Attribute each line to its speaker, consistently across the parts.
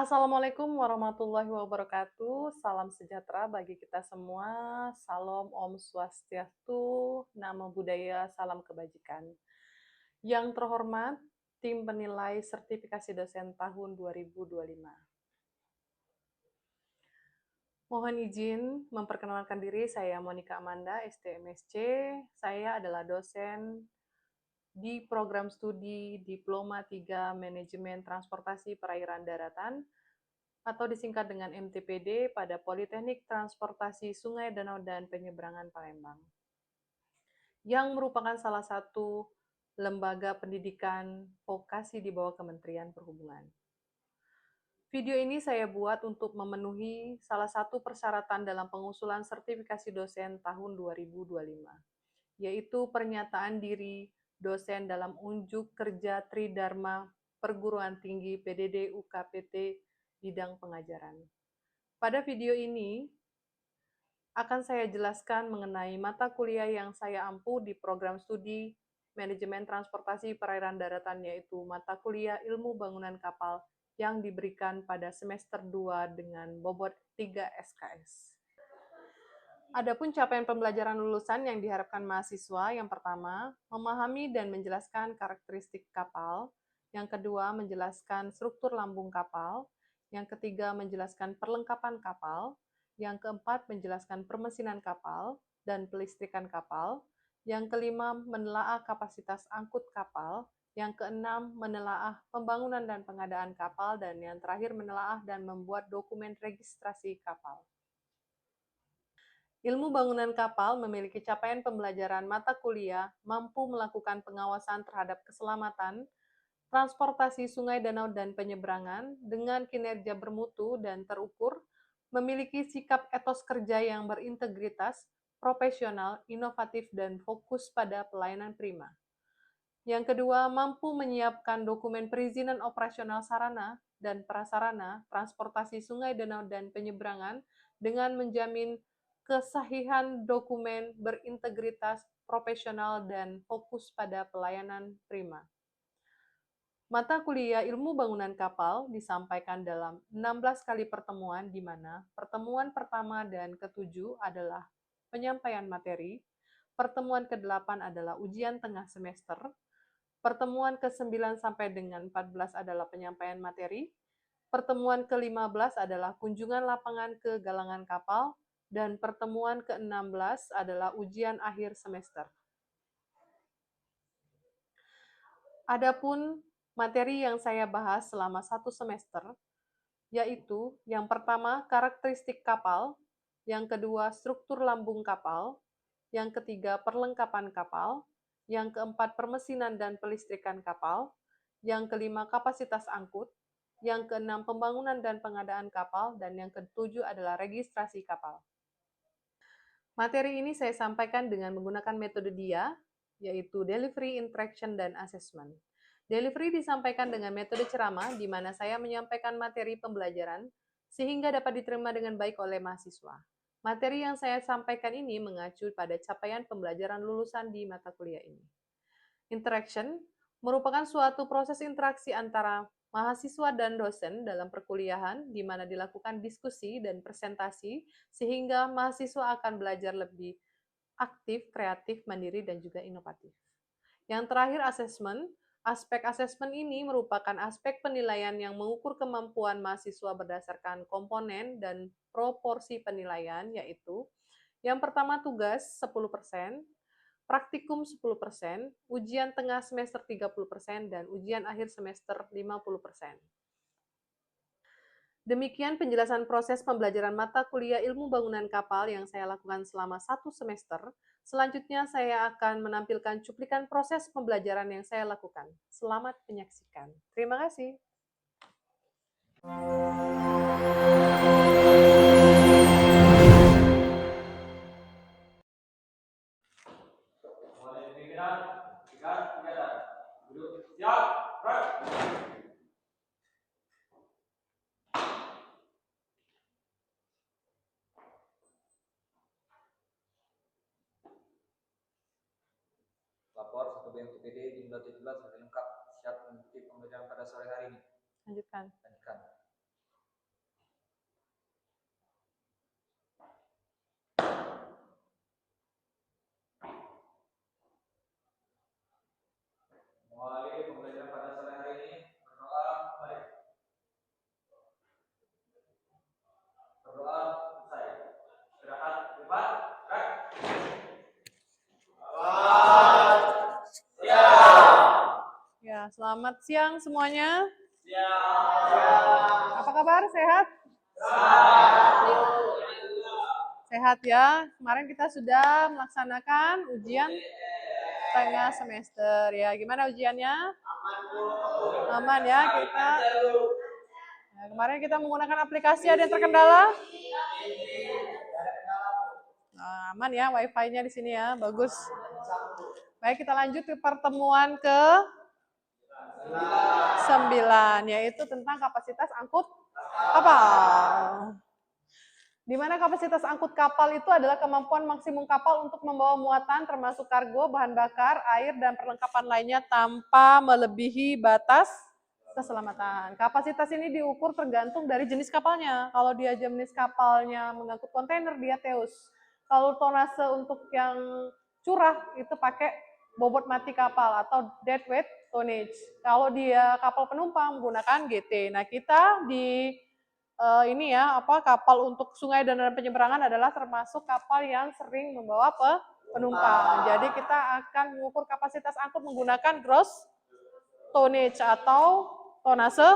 Speaker 1: Assalamualaikum warahmatullahi wabarakatuh. Salam sejahtera bagi kita semua. Salam Om Swastiastu, Namo Buddhaya, salam kebajikan. Yang terhormat, tim penilai sertifikasi dosen tahun 2025. Mohon izin memperkenalkan diri, saya Monica Amanda, STMSC. Saya adalah dosen di program studi Diploma 3 Manajemen Transportasi Perairan Daratan atau disingkat dengan MTPD pada Politeknik Transportasi Sungai Danau dan Penyeberangan Palembang, yang merupakan salah satu lembaga pendidikan vokasi di bawah Kementerian Perhubungan. Video ini saya buat untuk memenuhi salah satu persyaratan dalam pengusulan sertifikasi dosen tahun 2025, yaitu pernyataan diri dosen dalam unjuk kerja Tridharma Perguruan Tinggi PDD UKPT bidang pengajaran. Pada video ini akan saya jelaskan mengenai mata kuliah yang saya ampu di program studi Manajemen Transportasi Perairan Daratan, yaitu mata kuliah Ilmu Bangunan Kapal yang diberikan pada semester 2 dengan bobot 3 SKS. Adapun capaian pembelajaran lulusan yang diharapkan mahasiswa, yang pertama, memahami dan menjelaskan karakteristik kapal, yang kedua, menjelaskan struktur lambung kapal, yang ketiga, menjelaskan perlengkapan kapal, yang keempat, menjelaskan permesinan kapal dan pelistrikan kapal, yang kelima, menelaah kapasitas angkut kapal, yang keenam, menelaah pembangunan dan pengadaan kapal, dan yang terakhir, menelaah dan membuat dokumen registrasi kapal. Ilmu bangunan kapal memiliki capaian pembelajaran mata kuliah mampu melakukan pengawasan terhadap keselamatan transportasi sungai, danau, dan penyeberangan dengan kinerja bermutu dan terukur, memiliki sikap etos kerja yang berintegritas, profesional, inovatif, dan fokus pada pelayanan prima. Yang kedua, mampu menyiapkan dokumen perizinan operasional sarana dan prasarana transportasi sungai, danau, dan penyeberangan dengan menjamin kesahihan dokumen berintegritas, profesional, dan fokus pada pelayanan prima. Mata kuliah Ilmu Bangunan Kapal disampaikan dalam 16 kali pertemuan, di mana pertemuan pertama dan ketujuh adalah penyampaian materi, pertemuan ke-8 adalah ujian tengah semester, pertemuan ke-9 sampai dengan 14 adalah penyampaian materi, pertemuan ke-15 adalah kunjungan lapangan ke galangan kapal, dan pertemuan ke-16 adalah ujian akhir semester. Adapun materi yang saya bahas selama satu semester, yaitu yang pertama karakteristik kapal, yang kedua struktur lambung kapal, yang ketiga perlengkapan kapal, yang keempat permesinan dan pelistrikan kapal, yang kelima kapasitas angkut, yang keenam pembangunan dan pengadaan kapal, dan yang ketujuh adalah registrasi kapal. Materi ini saya sampaikan dengan menggunakan metode DIA, yaitu Delivery, Interaction, dan Assessment. Delivery disampaikan dengan metode ceramah, di mana saya menyampaikan materi pembelajaran sehingga dapat diterima dengan baik oleh mahasiswa. Materi yang saya sampaikan ini mengacu pada capaian pembelajaran lulusan di mata kuliah ini. Interaction merupakan suatu proses interaksi antara mahasiswa dan dosen dalam perkuliahan, di mana dilakukan diskusi dan presentasi, sehingga mahasiswa akan belajar lebih aktif, kreatif, mandiri, dan juga inovatif. Yang terakhir, assessment. Aspek asesmen ini merupakan aspek penilaian yang mengukur kemampuan mahasiswa berdasarkan komponen dan proporsi penilaian, yaitu yang pertama tugas 10%, praktikum 10%, ujian tengah semester 30%, dan ujian akhir semester 50%. Demikian penjelasan proses pembelajaran mata kuliah Ilmu Bangunan Kapal yang saya lakukan selama satu semester. Selanjutnya saya akan menampilkan cuplikan proses pembelajaran yang saya lakukan. Selamat menyaksikan. Terima kasih.
Speaker 2: Mulai pimpinan, kegiatan. Duduk, siap, gerak. Lapor 1 BMTPD jumlah titular sudah lengkap, siap mengikuti pembelajaran pada sore hari ini.
Speaker 1: Lanjutkan.
Speaker 2: Mengawali pembelajaran pada sore hari ini, berdoa, mari. Berdoa, selesai. Istirahat, privat, gerak.
Speaker 1: Ya, selamat siang semuanya.
Speaker 2: Siap.
Speaker 1: Apa kabar? Sehat? Sehat ya. Kemarin kita sudah melaksanakan ujian tengah semester ya. Gimana ujiannya? Aman ya kita. Ya, kemarin kita menggunakan aplikasi, ada yang terkendala? Nah, aman ya, wifi-nya di sini ya, bagus. Baik, kita lanjut ke pertemuan ke 9, yaitu tentang kapasitas angkut kapal. Di mana kapasitas angkut kapal itu adalah kemampuan maksimum kapal untuk membawa muatan termasuk kargo, bahan bakar, air, dan perlengkapan lainnya tanpa melebihi batas keselamatan. Kapasitas ini diukur tergantung dari jenis kapalnya. Kalau dia jenis kapalnya mengangkut kontainer, dia TEUS. Kalau tonase untuk yang curah itu pakai bobot mati kapal atau deadweight tonnage. Kalau dia kapal penumpang menggunakan GT. Nah, kita di ini ya, kapal untuk sungai dan penyeberangan adalah termasuk kapal yang sering membawa penumpang. Jadi kita akan mengukur kapasitas angkut menggunakan gross tonnage atau tonase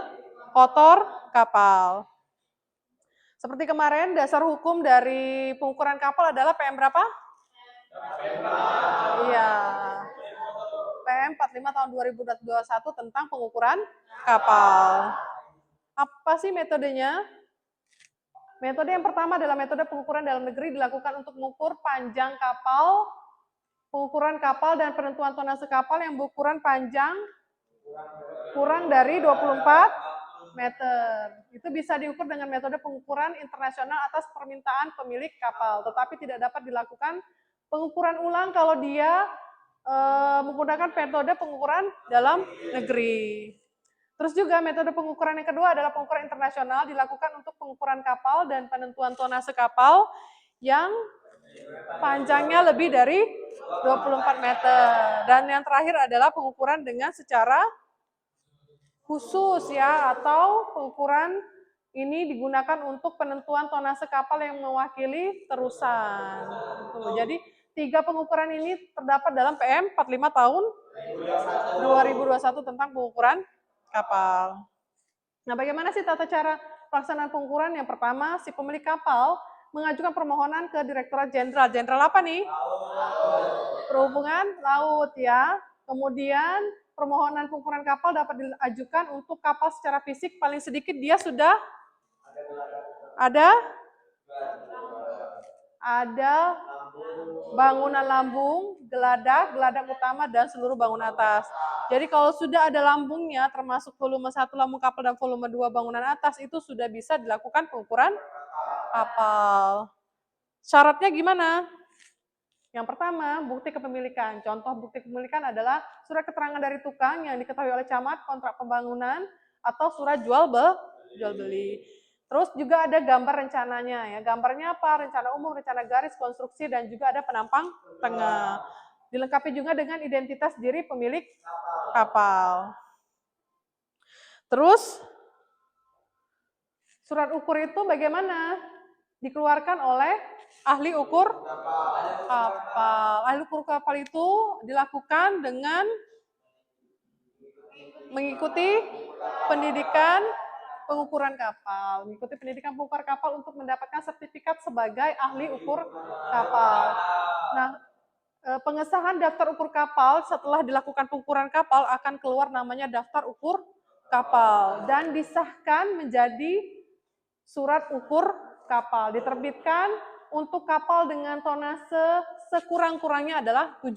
Speaker 1: kotor kapal. Seperti kemarin, dasar hukum dari pengukuran kapal adalah PM berapa? Iya. PM 45 tahun 2021 tentang pengukuran kapal. Apa sih metodenya? Metode yang pertama adalah metode pengukuran dalam negeri, dilakukan untuk mengukur panjang kapal, pengukuran kapal dan penentuan tonase kapal yang berukuran panjang kurang dari 24 meter. Itu bisa diukur dengan metode pengukuran internasional atas permintaan pemilik kapal, tetapi tidak dapat dilakukan pengukuran ulang kalau dia menggunakan metode pengukuran dalam negeri. Terus juga metode pengukuran yang kedua adalah pengukuran internasional, dilakukan untuk pengukuran kapal dan penentuan tonase kapal yang panjangnya lebih dari 24 meter. Dan yang terakhir adalah pengukuran dengan secara khusus ya, atau pengukuran ini digunakan untuk penentuan tonase kapal yang mewakili terusan. Jadi 3 pengukuran ini terdapat dalam PM 45 tahun 2021 tentang pengukuran kapal. Nah, bagaimana sih tata cara pelaksanaan pengukuran? Yang pertama, si pemilik kapal mengajukan permohonan ke Direktorat Jenderal. Jenderal apa nih? Perhubungan Laut ya. Kemudian permohonan pengukuran kapal dapat diajukan untuk kapal secara fisik paling sedikit dia sudah ada bangunan lambung, geladak utama, dan seluruh bangunan atas. Jadi kalau sudah ada lambungnya, termasuk volume 1 lambung kapal dan volume 2 bangunan atas, itu sudah bisa dilakukan pengukuran kapal. Syaratnya gimana? Yang pertama, bukti kepemilikan. Contoh bukti kepemilikan adalah surat keterangan dari tukang yang diketahui oleh camat, kontrak pembangunan, atau surat jual beli. Terus juga ada gambar rencananya ya. Gambarnya apa? Rencana umum, rencana garis, konstruksi, dan juga ada penampang tengah. Dilengkapi juga dengan identitas diri pemilik kapal. Terus surat ukur itu bagaimana? Dikeluarkan oleh ahli ukur kapal. Ahli ukur kapal itu dilakukan dengan mengikuti pendidikan pengukuran kapal, mengikuti pendidikan pengukur kapal untuk mendapatkan sertifikat sebagai ahli ukur kapal. Nah, pengesahan daftar ukur kapal setelah dilakukan pengukuran kapal akan keluar namanya daftar ukur kapal dan disahkan menjadi surat ukur kapal. Diterbitkan untuk kapal dengan tonase sekurang-kurangnya adalah 7.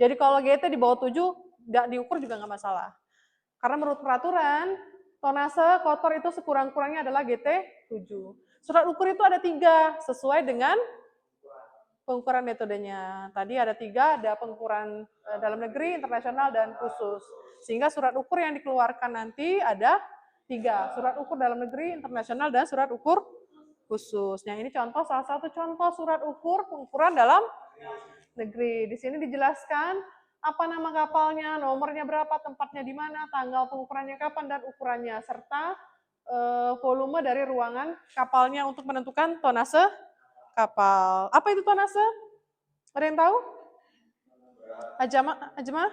Speaker 1: Jadi kalau GT di bawah 7 nggak diukur juga nggak masalah. Karena menurut peraturan, tonase kotor itu sekurang-kurangnya adalah GT 7. Surat ukur itu ada 3, sesuai dengan pengukuran metodenya. Tadi ada 3, ada pengukuran dalam negeri, internasional, dan khusus. Sehingga surat ukur yang dikeluarkan nanti ada 3, surat ukur dalam negeri, internasional, dan surat ukur khusus. Nah, ini contoh, salah satu contoh surat ukur pengukuran dalam negeri. Di sini dijelaskan apa nama kapalnya, nomornya berapa, tempatnya di mana, tanggal pengukurannya kapan, dan ukurannya, serta volume dari ruangan kapalnya untuk menentukan tonase kapal. Apa itu tonase? Ada yang tahu? Ajma?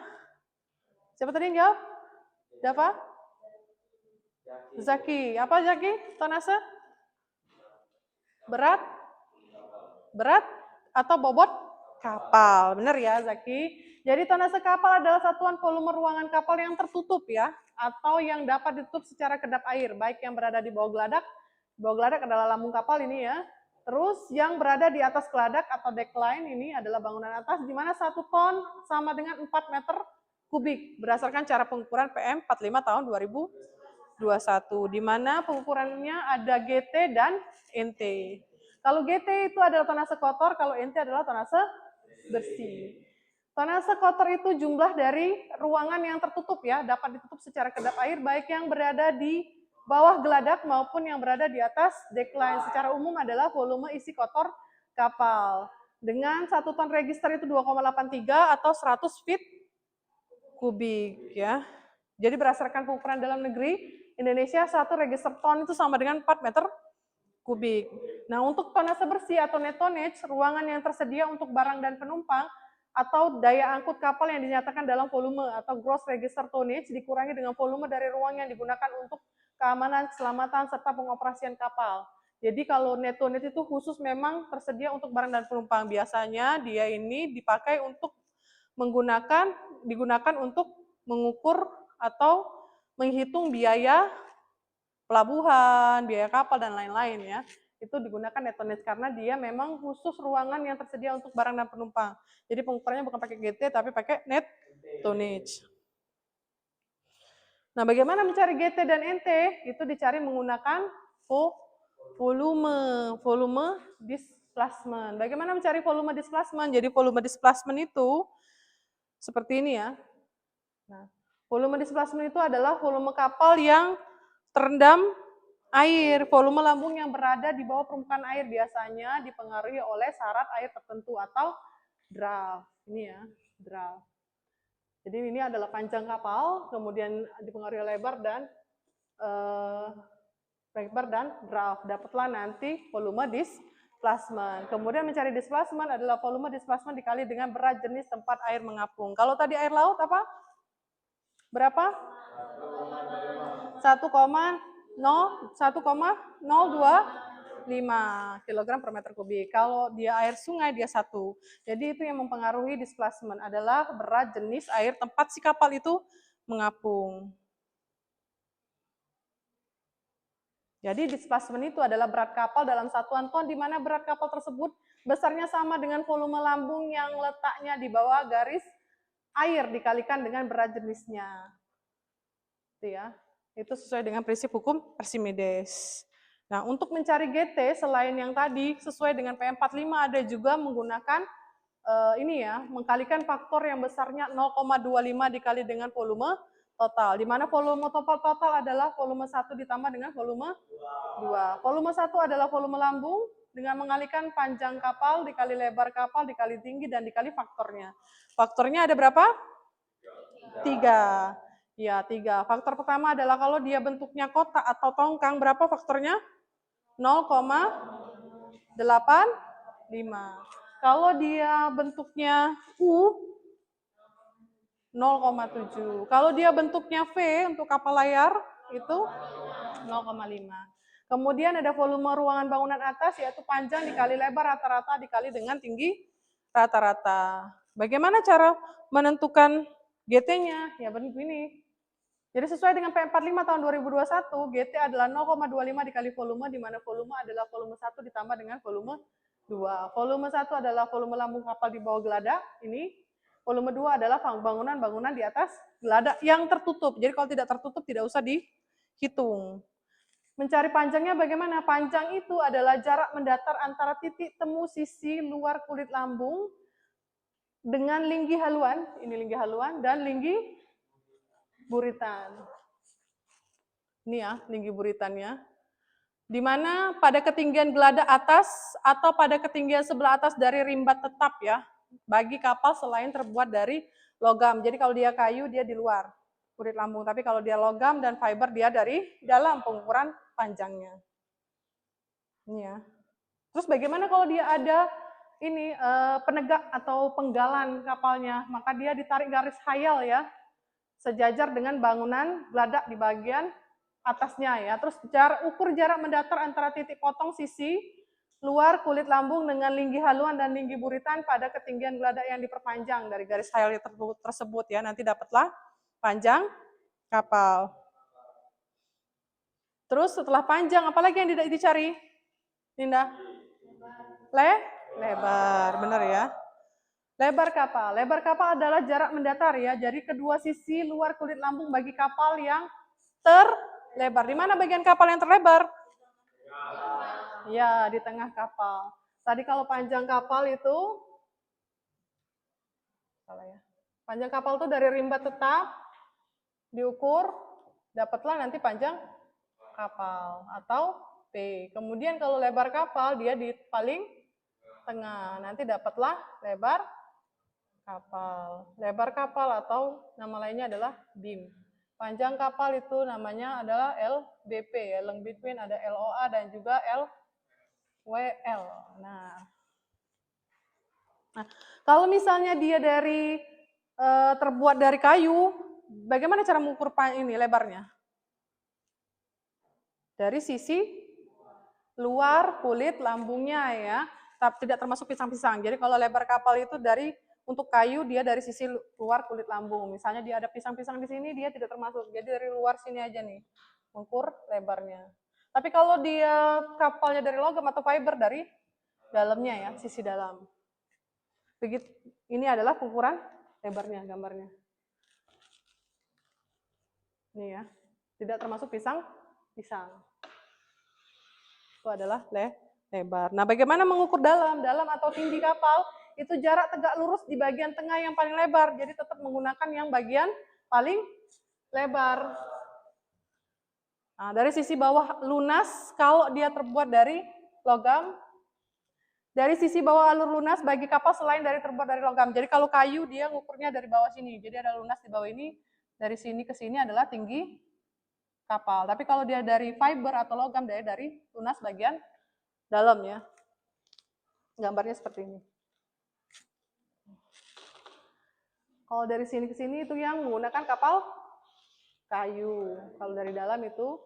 Speaker 1: Siapa tadi yang jawab? Dava? Zaki. Apa Zaki? Tonase? Berat? Berat atau bobot kapal. Benar ya Zaki? Jadi tonase kapal adalah satuan volume ruangan kapal yang tertutup ya, atau yang dapat ditutup secara kedap air, baik yang berada di bawah geladak adalah lambung kapal ini ya. Terus yang berada di atas geladak atau deckline ini adalah bangunan atas, di mana 1 ton sama dengan 4 meter kubik berdasarkan cara pengukuran PM 45 tahun 2021, di mana pengukurannya ada GT dan NT. Kalau GT itu adalah tonase kotor, kalau NT adalah tonase bersih. Tonase kotor itu jumlah dari ruangan yang tertutup ya, dapat ditutup secara kedap air, baik yang berada di bawah geladak maupun yang berada di atas deckline. Secara umum adalah volume isi kotor kapal. Dengan 1 ton register itu 2,83 atau 100 feet kubik ya. Jadi berdasarkan pengukuran dalam negeri, Indonesia 1 register ton itu sama dengan 4 meter kubik. Nah, untuk tonase bersih atau net tonnage, ruangan yang tersedia untuk barang dan penumpang atau daya angkut kapal yang dinyatakan dalam volume atau gross register tonnage dikurangi dengan volume dari ruang yang digunakan untuk keamanan, keselamatan, serta pengoperasian kapal. Jadi kalau net tonnage itu khusus memang tersedia untuk barang dan penumpang. Biasanya dia ini dipakai untuk digunakan untuk mengukur atau menghitung biaya pelabuhan, biaya kapal, dan lain-lain ya. Itu digunakan net tonnage karena dia memang khusus ruangan yang tersedia untuk barang dan penumpang. Jadi pengukurannya bukan pakai GT tapi pakai net tonnage. Nah, bagaimana mencari GT dan NT? Itu dicari menggunakan volume displacement. Bagaimana mencari volume displacement? Jadi volume displacement itu seperti ini ya. Nah, volume displacement itu adalah volume kapal yang terendam air, volume lambung yang berada di bawah permukaan air, biasanya dipengaruhi oleh syarat air tertentu atau draft. Ini ya, draft. Jadi ini adalah panjang kapal, kemudian dipengaruhi lebar dan draft. Dapatlah nanti volume displacement. Kemudian mencari displacement adalah volume displacement dikali dengan berat jenis tempat air mengapung. Kalau tadi air laut apa? Berapa? 1,025 kg per meter kubik. Kalau dia air sungai dia 1. Jadi itu yang mempengaruhi displacement adalah berat jenis air tempat si kapal itu mengapung. Jadi displacement itu adalah berat kapal dalam satuan ton, di mana berat kapal tersebut besarnya sama dengan volume lambung yang letaknya di bawah garis air dikalikan dengan berat jenisnya. Itu ya. Itu sesuai dengan prinsip hukum Archimedes. Nah, untuk mencari GT selain yang tadi sesuai dengan PM45 ada juga menggunakan ini ya, mengkalikan faktor yang besarnya 0,25 dikali dengan volume total. Di mana volume total adalah volume 1 ditambah dengan volume 2. Volume 1 adalah volume lambung dengan mengalikan panjang kapal dikali lebar kapal dikali tinggi dan dikali faktornya. Faktornya ada berapa? 3. Ya, 3. Faktor pertama adalah kalau dia bentuknya kotak atau tongkang, berapa faktornya? 0,85. Kalau dia bentuknya U, 0,7. Kalau dia bentuknya V untuk kapal layar, itu 0,5. Kemudian ada volume ruangan bangunan atas, yaitu panjang dikali lebar rata-rata dikali dengan tinggi rata-rata. Bagaimana cara menentukan GT-nya? Ya begini. Jadi sesuai dengan PM45 tahun 2021, GT adalah 0,25 dikali volume, di mana volume adalah volume 1 ditambah dengan volume 2. Volume 1 adalah volume lambung kapal di bawah geladak, ini. Volume 2 adalah bangunan-bangunan di atas geladak yang tertutup. Jadi kalau tidak tertutup tidak usah dihitung. Mencari panjangnya bagaimana? Panjang itu adalah jarak mendatar antara titik temu sisi luar kulit lambung dengan linggi haluan, ini linggi haluan, dan linggi buritan. Ini ya, linggi buritannya. Di mana pada ketinggian geladak atas atau pada ketinggian sebelah atas dari rimbat tetap ya. bagi kapal selain terbuat dari logam. Jadi kalau dia kayu, dia di luar kulit lambung. Tapi kalau dia logam dan fiber, dia dari dalam pengukuran panjangnya. Ini ya. Terus bagaimana kalau dia ada ini penegak atau penggalan kapalnya? Maka dia ditarik garis hayal ya, sejajar dengan bangunan geladak di bagian atasnya ya. Terus ukur jarak mendatar antara titik potong sisi luar kulit lambung dengan linggi haluan dan linggi buritan pada ketinggian geladak yang diperpanjang dari garis hayal tersebut ya. Nanti dapatlah panjang kapal. Terus setelah panjang, apalagi yang dicari? Linda? Lebar, benar ya. Lebar kapal. Lebar kapal adalah jarak mendatar ya. Jadi kedua sisi luar kulit lambung bagi kapal yang terlebar. Di mana bagian kapal yang terlebar? Ya, di tengah kapal. Tadi kalau panjang kapal itu, salah ya. Panjang kapal itu dari rimba tetap diukur, dapatlah nanti panjang kapal atau P. Kemudian kalau lebar kapal dia di paling tengah, nanti dapatlah lebar kapal. Lebar kapal atau nama lainnya adalah beam. Panjang kapal itu namanya adalah LBP ya, length between ada LOA dan juga LWL. Nah, kalau misalnya dia terbuat dari kayu, bagaimana cara mengukur ini lebarnya? Dari sisi luar kulit lambungnya ya, tapi tidak termasuk pisang-pisang. Jadi kalau lebar kapal itu untuk kayu dia dari sisi luar kulit lambung. Misalnya dia ada pisang-pisang di sini, dia tidak termasuk. Jadi dari luar sini aja nih, mengukur lebarnya. Tapi kalau dia kapalnya dari logam atau fiber dari dalamnya ya, sisi dalam. Begitu. Ini adalah ukuran lebarnya, gambarnya. Ini ya, tidak termasuk pisang-pisang. Itu adalah lebar. Nah, bagaimana mengukur dalam? Dalam atau tinggi kapal? Itu jarak tegak lurus di bagian tengah yang paling lebar. Jadi tetap menggunakan yang bagian paling lebar. Nah, dari sisi bawah lunas, kalau dia terbuat dari logam, dari sisi bawah alur lunas bagi kapal selain terbuat dari logam. Jadi kalau kayu dia ngukurnya dari bawah sini. Jadi ada lunas di bawah ini, dari sini ke sini adalah tinggi kapal. Tapi kalau dia dari fiber atau logam, dari lunas bagian dalam ya. Gambarnya seperti ini. Kalau dari sini ke sini itu yang menggunakan kapal kayu. Kalau dari dalam itu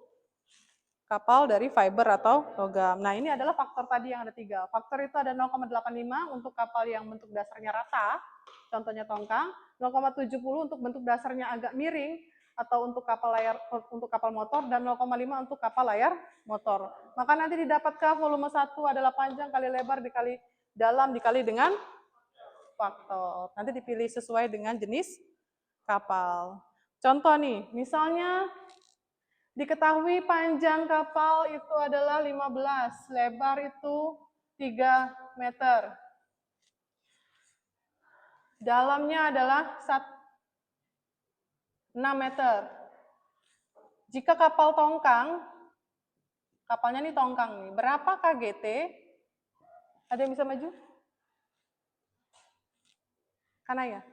Speaker 1: kapal dari fiber atau logam. Nah, ini adalah faktor tadi yang ada 3. Faktor itu ada 0,85 untuk kapal yang bentuk dasarnya rata, contohnya tongkang, 0,70 untuk bentuk dasarnya agak miring, atau untuk kapal motor, dan 0,5 untuk kapal layar motor. Maka nanti didapatkan volume 1 adalah panjang kali lebar dikali dalam dikali dengan faktor. Nanti dipilih sesuai dengan jenis kapal. Contoh nih, misalnya diketahui panjang kapal itu adalah 15, lebar itu 3 meter. Dalamnya adalah 6 meter. Jika kapal tongkang, kapalnya ini tongkang nih, berapa KGT? Ada yang bisa maju? Kanaya?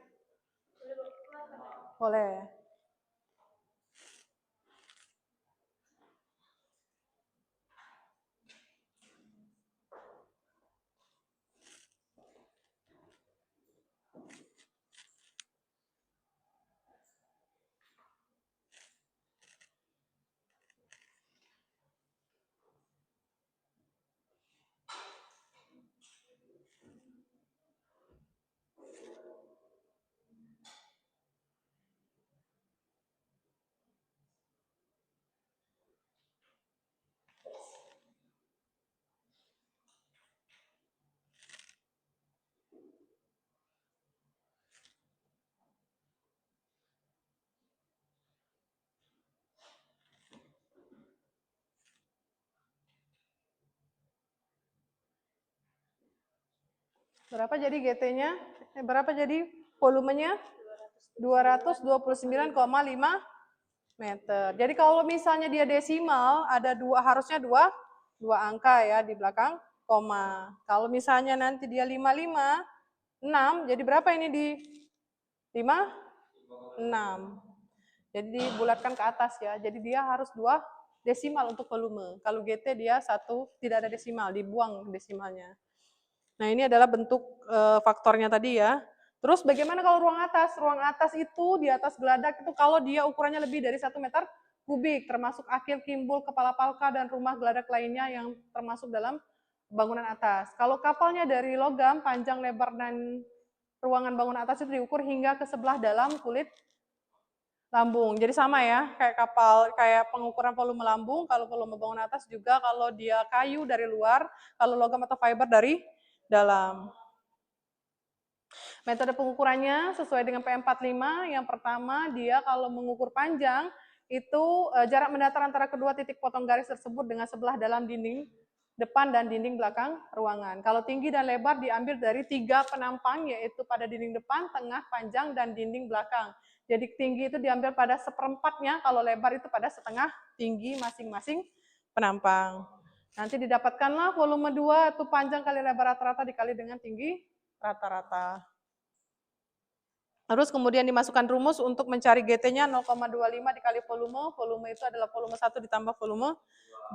Speaker 1: Boleh. Berapa jadi GT-nya? Berapa jadi volumenya? 229,5 meter. Jadi kalau misalnya dia desimal, ada harusnya dua angka ya di belakang koma. Kalau misalnya nanti dia 55, 6, jadi berapa ini di 5? 6. Jadi dibulatkan ke atas ya. Jadi dia harus 2 desimal untuk volume. Kalau GT dia 1, tidak ada desimal, dibuang desimalnya. Nah, ini adalah bentuk faktornya tadi ya. Terus bagaimana kalau ruang atas? Ruang atas itu di atas geladak itu kalau dia ukurannya lebih dari 1 meter kubik, termasuk akhir kimbul, kepala palka, dan rumah geladak lainnya yang termasuk dalam bangunan atas. Kalau kapalnya dari logam, panjang, lebar, dan ruangan bangunan atas itu diukur hingga ke sebelah dalam kulit lambung. Jadi sama ya, kayak kapal, kayak pengukuran volume lambung, kalau volume bangunan atas juga kalau dia kayu dari luar, kalau logam atau fiber dari dalam. Metode pengukurannya sesuai dengan PM45, yang pertama dia kalau mengukur panjang, itu jarak mendatar antara kedua titik potong garis tersebut dengan sebelah dalam dinding depan dan dinding belakang ruangan. Kalau tinggi dan lebar diambil dari 3 penampang, yaitu pada dinding depan, tengah, panjang, dan dinding belakang. Jadi tinggi itu diambil pada seperempatnya, kalau lebar itu pada setengah tinggi masing-masing penampang. Nanti didapatkanlah volume 2 itu panjang kali lebar rata-rata dikali dengan tinggi rata-rata. Terus kemudian dimasukkan rumus untuk mencari GT-nya 0,25 dikali volume. Volume itu adalah volume 1 ditambah volume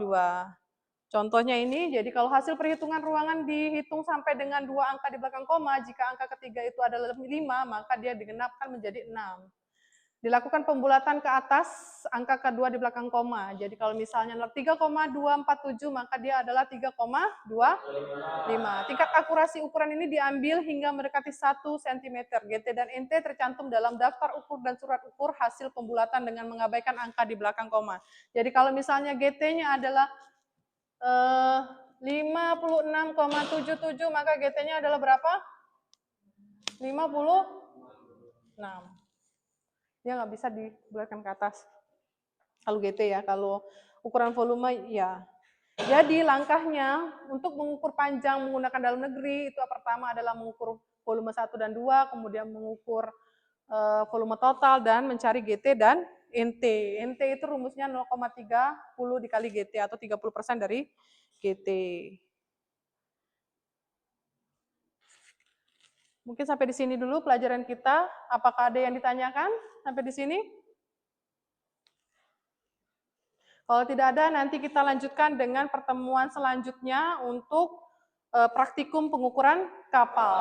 Speaker 1: 2. Contohnya ini, jadi kalau hasil perhitungan ruangan dihitung sampai dengan 2 angka di belakang koma, jika angka ketiga itu adalah 5, maka dia digenapkan menjadi 6. Dilakukan pembulatan ke atas angka kedua di belakang koma. Jadi kalau misalnya 3,247, maka dia adalah 3,25. Tingkat akurasi ukuran ini diambil hingga mendekati 1 cm. GT dan NT tercantum dalam daftar ukur dan surat ukur hasil pembulatan dengan mengabaikan angka di belakang koma. Jadi kalau misalnya GT-nya adalah 56,77, maka GT-nya adalah berapa? 56. Dia nggak bisa dibulatkan ke atas. Kalau GT ya, kalau ukuran volume ya. Jadi langkahnya untuk mengukur panjang menggunakan dalam negeri itu pertama adalah mengukur volume 1 dan 2, kemudian mengukur volume total dan mencari GT dan NT. NT itu rumusnya 0,30 dikali GT atau 30% dari GT. Mungkin sampai di sini dulu pelajaran kita. Apakah ada yang ditanyakan sampai di sini? Kalau tidak ada, nanti kita lanjutkan dengan pertemuan selanjutnya untuk praktikum pengukuran kapal.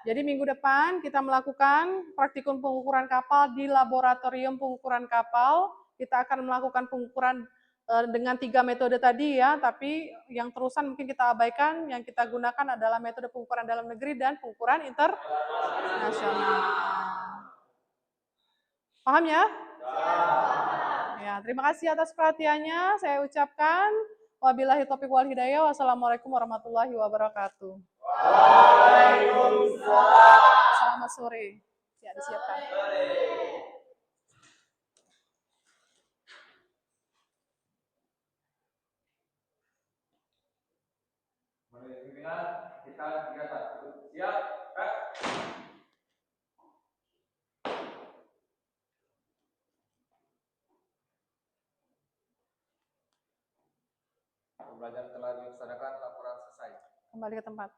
Speaker 1: Jadi minggu depan kita melakukan praktikum pengukuran kapal di laboratorium pengukuran kapal. Kita akan melakukan pengukuran dengan 3 metode tadi ya, tapi yang terusan mungkin kita abaikan. Yang kita gunakan adalah metode pengukuran dalam negeri dan pengukuran internasional. Paham ya? Ya, terima kasih atas perhatiannya. Saya ucapkan wabillahi taufiq wal hidayah. Wassalamualaikum warahmatullahi wabarakatuh. Waalaikumsalam. Selamat sore. Ya, disiapkan.
Speaker 2: Pimpinan kita kegiatan. Siap, Kak. Pembelajaran telah dilaksanakan, laporan selesai.
Speaker 1: Kembali ke tempat.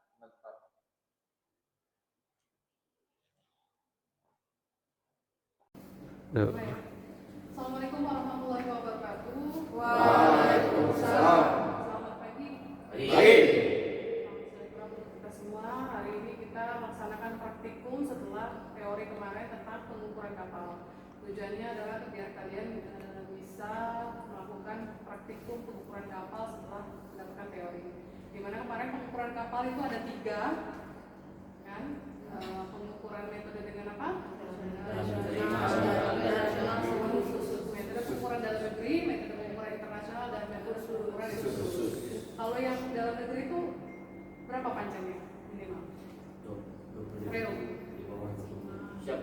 Speaker 1: Assalamualaikum warahmatullahi wabarakatuh. Waalaikumsalam. Selamat pagi. Kita semua, hari ini kita melaksanakan praktikum setelah teori kemarin tentang pengukuran kapal. Tujuannya adalah biar kalian bisa melakukan praktikum pengukuran kapal setelah mendapatkan teori. Dimana kemarin pengukuran kapal itu ada 3, kan? Pengukuran metode dengan apa? Metode pengukuran dalam negeri, metode pengukuran internasional, dan metode pengukuran khusus. Kalau yang dalam negeri itu berapa panjangnya minimal? 20. Di bawah siap.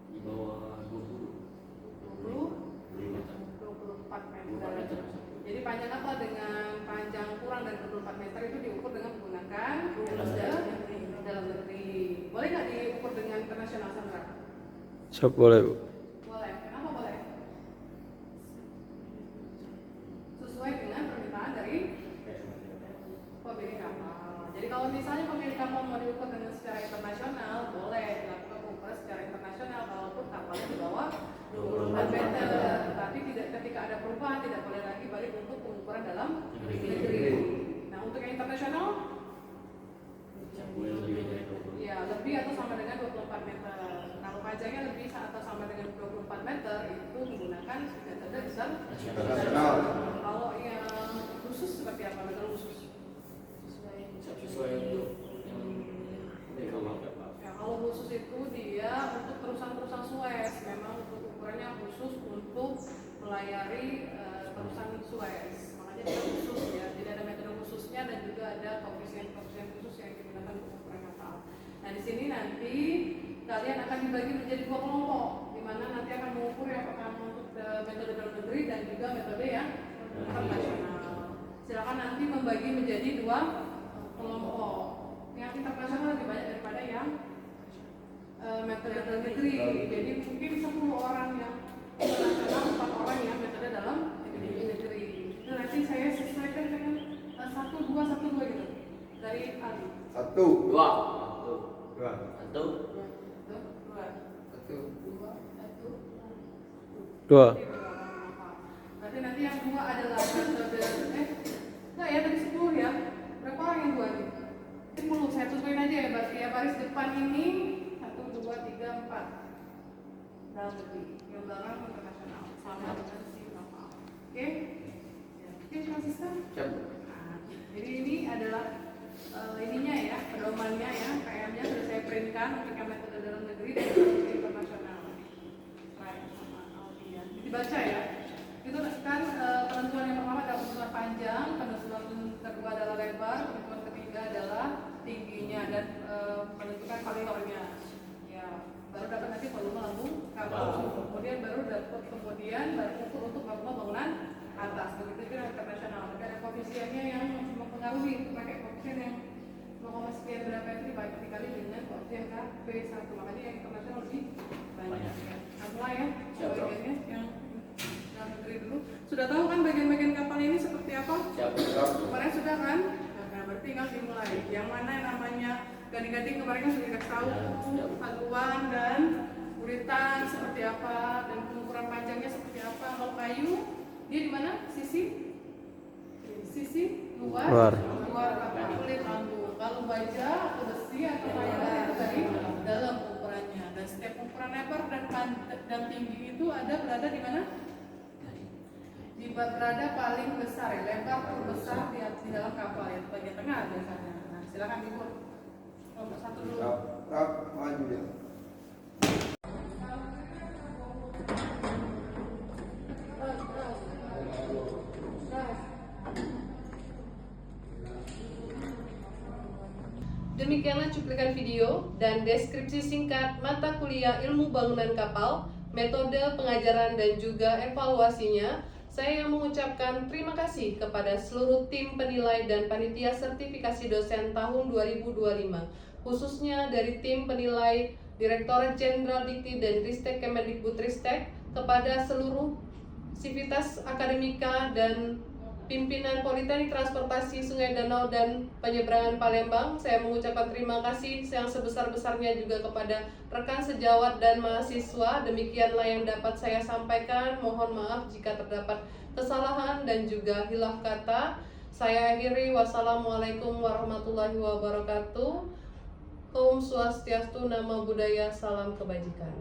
Speaker 1: Di bawah 24 meter. Jadi panjang apa dengan panjang kurang dari 24 meter itu diukur dengan menggunakan dalam negeri. Boleh nggak diukur dengan internasional, Sandra?
Speaker 3: Siap, boleh, Bu.
Speaker 1: Boleh. Kenapa boleh? Sesuai dengan permintaan dari pemilik kapal. Jadi kalau misalnya pemilik kapal mau diukur dengan secara dalam negeri. Nah, untuk yang internasional ya lebih atau sama dengan 24 meter. Kalau panjangnya lebih atau sama dengan 24 meter itu menggunakan metode internasional. Kalau yang khusus seperti apa? Metode khusus
Speaker 2: Sesuai untuk
Speaker 1: ya, kalau khusus itu dia untuk terusan Suez, memang untuk ukurannya khusus untuk melayari terusan Suez. Makanya dia khusus ya. Jadi ada metode khususnya dan juga ada koefisien khusus yang digunakan untuk ukuran kapal. Nah, di sini nanti kalian akan dibagi menjadi 2 kelompok, di mana nanti akan mengukur yang pertama untuk metode dalam negeri dan juga metode yang internasional. Silakan nanti membagi menjadi 2 kelompok. Yang internasional lebih banyak daripada yang metode dalam negeri. Jadi mungkin 10 orang yang internasional, 4 orang yang metode dalam negeri. Itu nanti saya sesuaikan dengan 1, 2, 1, 2 gitu. Dari Ali.
Speaker 2: 1, 2, 1,
Speaker 3: 2.
Speaker 1: Berarti nanti yang 2 adalah metode enggak ya, tadi 10 ya. Berapa orang yang 2 nih? 10, saya tentuin aja ya, berarti ya baris depan ini 1, 2, 3, 4 dalam negeri, yang belakang internasional sama dengan si kapal. Oke? Ya. Oke, konsisten? Nah, jadi ini adalah ininya ya, pedomannya ya, PM-nya sudah saya printkan untuk yang metode dalam negeri dan metode internasional. Baik, sama Aldia. Dibaca ya. Itu kan penentuan yang pertama adalah penentuan panjang, penentuan kedua adalah lebar, penentuan ketiga adalah tingginya dan menentukan faktornya. Ya, baru dapat nanti volume lambung kapal. Kemudian baru ukur untuk bangunan atas. Begitu juga internasional. Tapi ada koefisiennya yang mempengaruhi, pakai koefisien yang 0, sekian berapa itu dikali dengan koefisien K/P1. Makanya yang internasional lebih banyak. Ya. Mulai ya, bagiannya yang dalam negeri dulu. Sudah tahu kan bagian-bagian kapal ini seperti apa? Kemarin sudah kan? Nah, berarti tinggal dimulai. Yang mana yang namanya gading-gading kemarin kan sudah dikasih tahu haluan dan uritan seperti apa dan pengukuran panjangnya seperti apa. Kalau kayu dia di mana? Sisi luar kapal, kulit lambung. Kalau baja atau besi atau kayu itu dari dalam ukurannya. Dan setiap ukuran lebar dan tinggi itu berada di mana? Berada paling besar ya, lebar terbesar di dalam kapal ya, bagian tengah biasanya. Nah, silakan dibuat kelompok 1 dulu.
Speaker 2: maju ya.
Speaker 1: Demikianlah cuplikan video dan deskripsi singkat mata kuliah Ilmu Bangunan Kapal, metode pengajaran dan juga evaluasinya. Saya mengucapkan terima kasih kepada seluruh tim penilai dan panitia sertifikasi dosen tahun 2025, khususnya dari tim penilai Direktorat Jenderal Dikti dan Ristek Kemendikbudristek, kepada seluruh sivitas akademika dan pimpinan Politeknik Transportasi Sungai Danau dan Penyeberangan Palembang. Saya mengucapkan terima kasih yang sebesar-besarnya juga kepada rekan sejawat dan mahasiswa. Demikianlah yang dapat saya sampaikan. Mohon maaf jika terdapat kesalahan dan juga hilaf kata. Saya akhiri. Wassalamualaikum warahmatullahi wabarakatuh. Om Swastiastu, Namo Buddhaya, salam kebajikan.